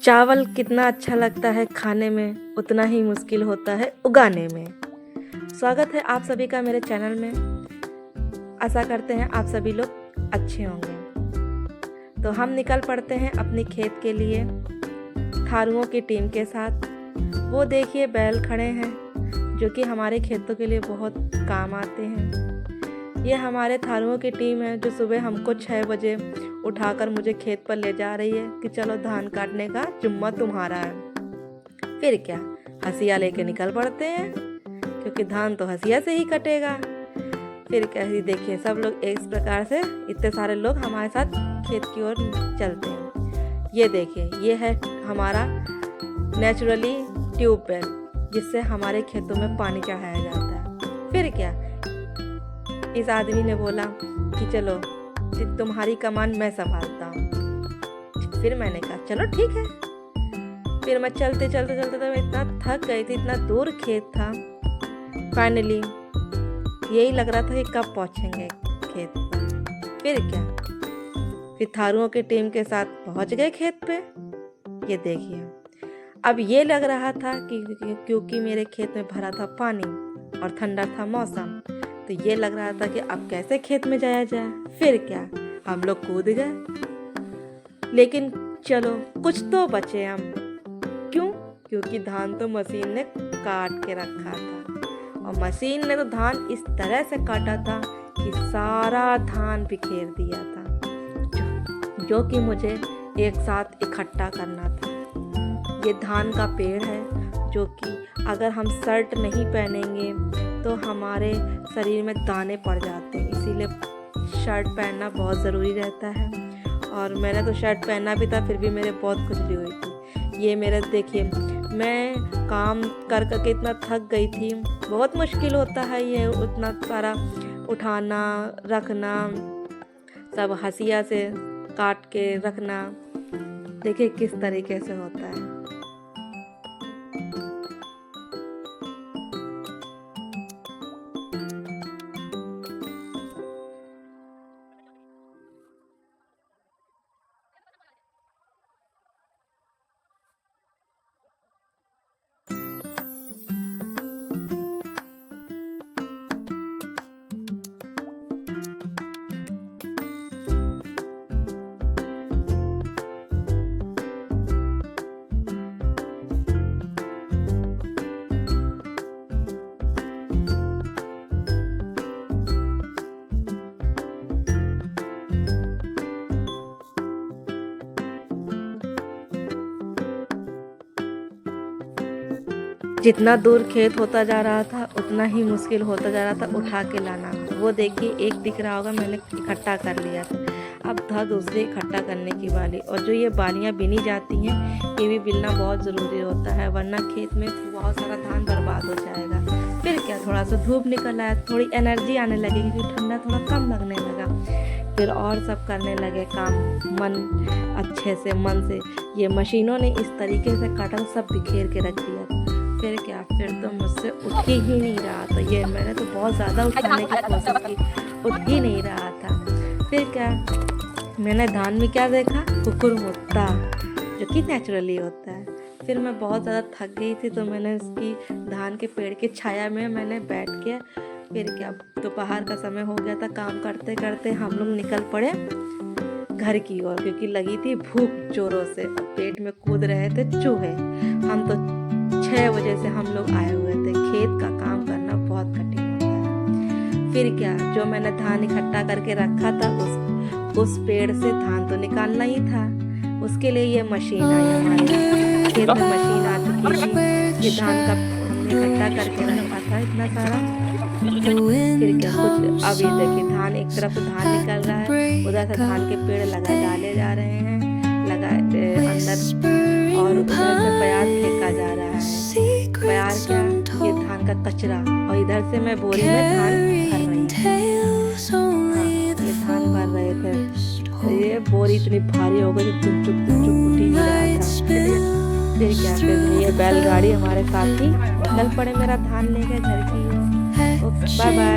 चावल कितना अच्छा लगता है खाने में, उतना ही मुश्किल होता है उगाने में। स्वागत है आप सभी का मेरे चैनल में। आशा करते हैं आप सभी लोग अच्छे होंगे। तो हम निकल पड़ते हैं अपनी खेत के लिए थारुओं की टीम के साथ। वो देखिए बैल खड़े हैं जो कि हमारे खेतों के लिए बहुत काम आते हैं। ये हमारे थारुओं की टीम है जो सुबह हमको 6 बजे उठाकर मुझे खेत पर ले जा रही है कि चलो धान काटने का जुम्मा तुम्हारा है। फिर क्या, हसिया लेके निकल पड़ते हैं क्योंकि धान तो हसिया से ही कटेगा। फिर क्या, देखिए सब लोग इस प्रकार से इतने सारे लोग हमारे साथ खेत की ओर चलते हैं। ये देखिए, ये है हमारा नेचुरली ट्यूबवेल जिससे हमारे खेतों में पानी चढ़ाया जाता है। फिर क्या, इस आदमी ने बोला कि चलो तुम्हारी कमान मैं संभालता हूँ। फिर मैंने कहा चलो ठीक है। फिर मैं चलते चलते मैं इतना थक गई थी, इतना दूर खेत था। फाइनली यही लग रहा था कि कब पहुँचेंगे खेत पर। फिर क्या, फिर थारुओं की टीम के साथ पहुँच गए खेत पे। ये देखिए, अब ये लग रहा था कि क्योंकि मेरे खेत में भरा था पानी और ठंडा था मौसम, तो ये लग रहा था कि अब कैसे खेत में जाया जाए। फिर क्या, हम लोग कूद गए। लेकिन चलो कुछ तो बचे हम। क्यों? क्योंकि धान तो मशीन ने काट के रखा था और मशीन ने तो धान इस तरह से काटा था कि सारा धान बिखेर दिया था जो कि मुझे एक साथ इकट्ठा करना था। ये धान का पेड़ है जो कि अगर हम शर्ट नहीं पहनेंगे तो हमारे शरीर में दाने पड़ जाते हैं, इसीलिए शर्ट पहनना बहुत ज़रूरी रहता है। और मैंने तो शर्ट पहना भी था, फिर भी मेरे बहुत खुजली हुई थी। ये मेरे देखिए, मैं काम कर करके इतना थक गई थी। बहुत मुश्किल होता है ये उतना सारा उठाना रखना, सब हसिया से काट के रखना। देखिए किस तरीके से होता है। जितना दूर खेत होता जा रहा था उतना ही मुश्किल होता जा रहा था उठा के लाना। वो देखिए, एक दिख रहा होगा, मैंने इकट्ठा कर लिया था। अब था दूसरे इकट्ठा करने की बारी। और जो ये बालियाँ बिनी जाती हैं, ये भी बिलना बहुत ज़रूरी होता है, वरना खेत में बहुत सारा धान बर्बाद हो जाएगा। फिर क्या, थोड़ा सा धूप निकल आया, थोड़ी एनर्जी आने लगेगी क्योंकि ठंडा थोड़ा कम लगने लगा। फिर और सब करने लगे काम अच्छे से मन से। ये मशीनों ने इस तरीके से काटा, सब बिखेर के रख दिया। फिर क्या, फिर तो मुझसे उठ ही नहीं रहा था। ये मैंने तो बहुत ज़्यादा उठाने की कोशिश की, उठ ही नहीं रहा था। फिर क्या, मैंने धान में क्या देखा, कुकुरमुत्ता जो कि नेचुरली होता है। फिर मैं बहुत ज़्यादा थक गई थी, तो मैंने उसकी धान के पेड़ की छाया में मैंने बैठ के, फिर क्या, दोपहर का समय हो गया था। काम करते करते हम लोग निकल पड़े घर की ओर क्योंकि लगी थी भूख जोरों से। पेट में कूद रहे थे चूहे। हम तो 6 बजे से हम लोग आए हुए थे। खेत का काम करना बहुत कठिन होता है। फिर क्या, जो मैंने धान इकट्ठा करके रखा था उस पेड़ से धान तो निकालना ही था। उसके लिए ये मशीन आई हमारे खेत में, मशीन आ चुकी थी। ये धान का हमने इकट्ठा करके रखा था इतना सारा। फिर क्या, कुछ अभी देखिए, धान एक तरफ से धान निकल रहा है, उधर से धान के पेड़ डाले जा रहे हैं अंदर, और उधर से प्याज फेंका जा रहा है। प्याज क्या, ये धान का कचरा। और इधर से मैं बोरी में धान भर रही हूँ। ये धान भर रहे थे। ये बोरी इतनी भारी हो गई, चुप चुप उठ ही नहीं रहा था। फिर क्या, फिर ये बैलगाड़ी हमारे साथ ही निकल पड़े मेरा धान लेके घर की। Bye bye.